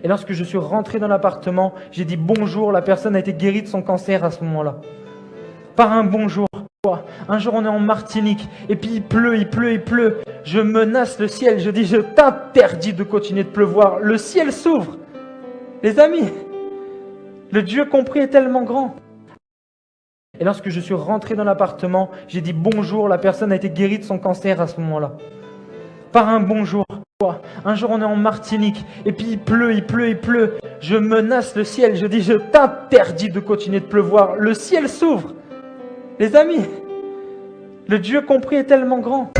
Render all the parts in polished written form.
Et lorsque je suis rentré dans l'appartement, j'ai dit bonjour, la personne a été guérie de son cancer à ce moment-là. Par un bonjour. Un jour on est en Martinique, et puis il pleut, il pleut, il pleut. Je menace le ciel, je dis je t'interdis de continuer de pleuvoir. Le ciel s'ouvre. Les amis, le Dieu compris est tellement grand. Et lorsque je suis rentré dans l'appartement, j'ai dit bonjour, la personne a été guérie de son cancer à ce moment-là. Par un bonjour. Un jour on est en Martinique, et puis il pleut, il pleut, il pleut. Je menace le ciel, je dis je t'interdis de continuer de pleuvoir. Le ciel s'ouvre. Les amis, le Dieu compris est tellement grand.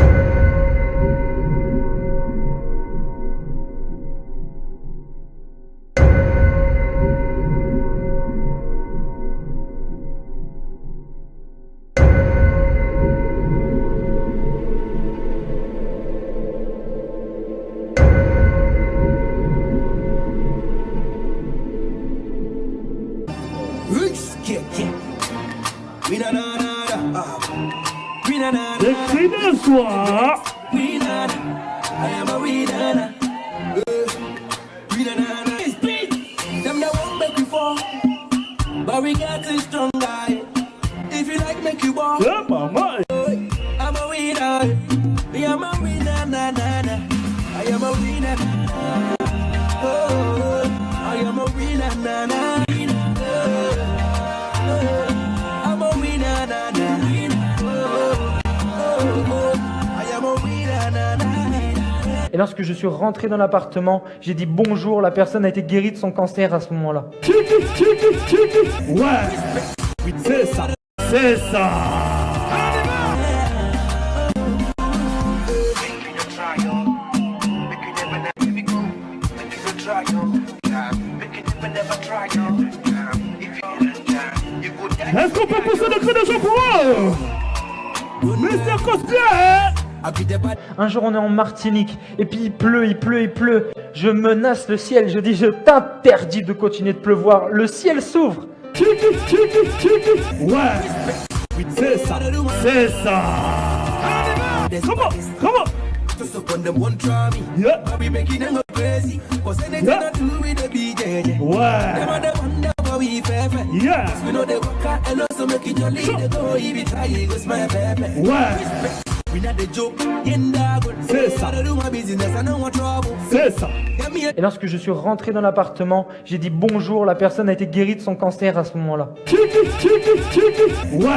Le cri de soir. But we got a strong guy. If you like, make you walk. Yeah, mama. I'm a winner. I am a winner, na na na. I am a winner. Oh, I am a winner, na na. I'm a winner, na na. I am a winner, na na. Et lorsque je suis rentré dans l'appartement, j'ai dit bonjour, la personne a été guérie de son cancer à ce moment-là. Ouais, c'est ça, c'est ça. Est-ce qu'on peut pousser le cri de joie pour eux? Mister Cospier. Un jour on est en Martinique, et puis il pleut, il pleut, il pleut. Je menace le ciel, je dis je t'interdis de continuer de pleuvoir. Le ciel s'ouvre. Ouais, c'est ça, c'est ça. Comment? Yeah. Ouais. Ouais. C'est ça. C'est ça. Et lorsque je suis rentré dans l'appartement, j'ai dit bonjour, la personne a été guérie de son cancer à ce moment-là. Ouais,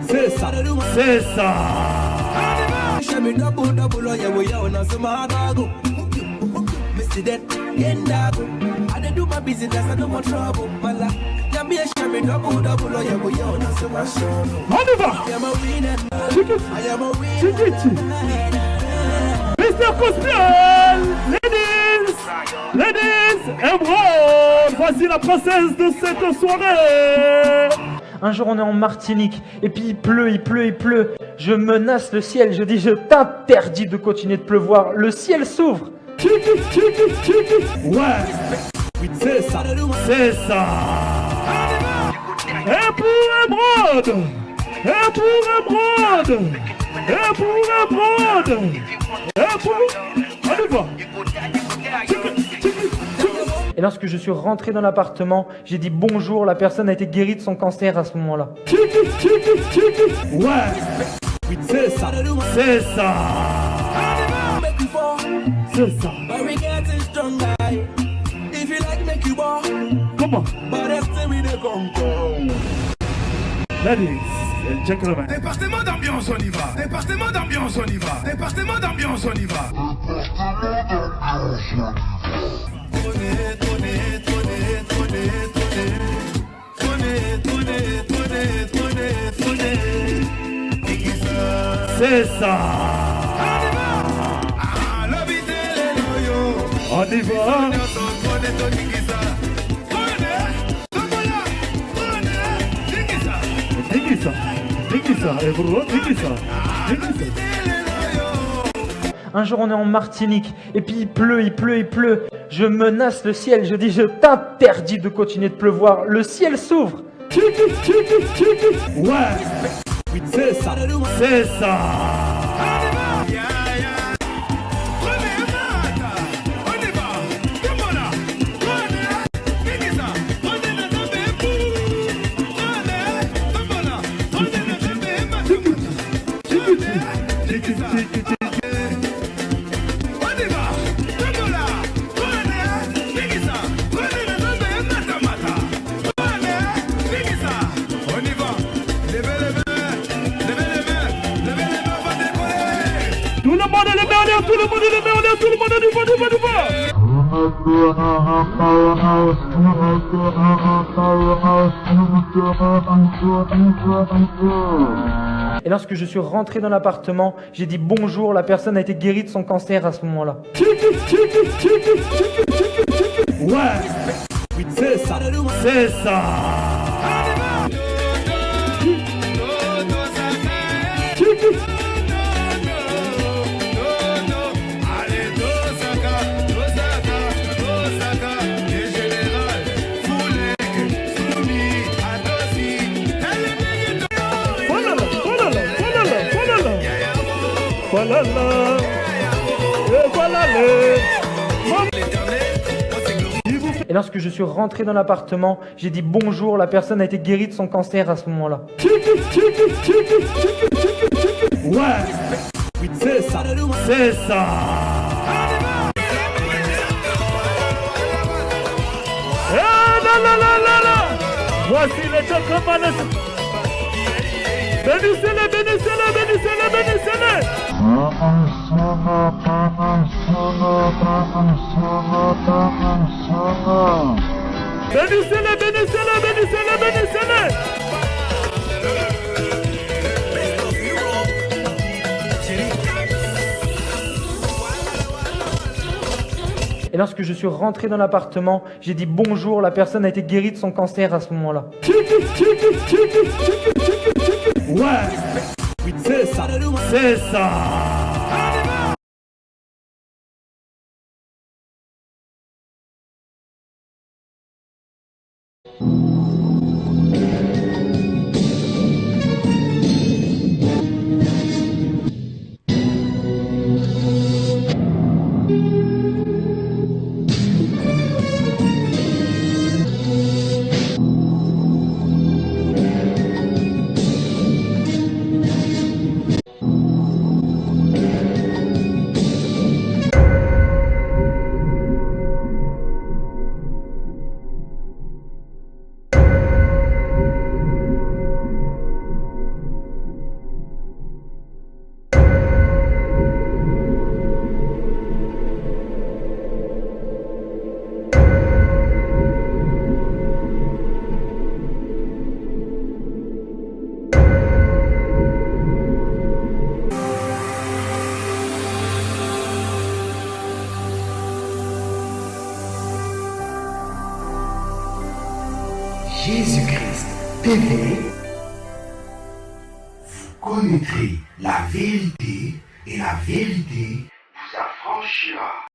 c'est ça, c'est ça. On y va. Chiquiti. Mr. Cospiel. Ladies, Emerald. Voici la princesse de cette soirée. Un jour on est en Martinique, et puis il pleut, il pleut, il pleut. Je menace le ciel, je dis je t'interdis de continuer de pleuvoir. Le ciel s'ouvre. Ouais, c'est ça, c'est ça. Et pour Emerald. Et pour Emerald. Et pour Emerald. Et pour... On y va. Et lorsque je suis rentré dans l'appartement, j'ai dit bonjour, la personne a été guérie de son cancer à ce moment-là. Ouais, c'est ça, c'est ça. C'est ça. Comment? Ladies and gentlemen. Département d'ambiance, on y va. Département d'ambiance, on y va. Département d'ambiance, on y va. C'est ça. On y va. Un jour on est en Martinique, et puis il pleut, il pleut, il pleut. Je menace le ciel, je dis je t'interdis de continuer de pleuvoir. Le ciel s'ouvre. Ouais, c'est ça, c'est ça. Et lorsque je suis rentré dans l'appartement, j'ai dit bonjour, la personne a été guérie de son cancer à ce moment-là. Ouais, c'est ça, c'est ça. Voilà là, et voilà Et lorsque je suis rentré dans l'appartement, j'ai dit bonjour, la personne a été guérie de son cancer à ce moment-là. Ouais, c'est ça, c'est ça. Voici les chocomans. Bénissez-les, bénissez-les, bénissez-les, bénissez-les. Bénissez-les, bénissez-les, bénissez-les, bénissez-les. Et lorsque je suis rentré dans l'appartement, j'ai dit bonjour, la personne a été guérie de son cancer à ce moment-là. Ouais, c'est ça, c'est ça. Jésus-Christ TV, vous connaîtrez la vérité et la vérité vous affranchira.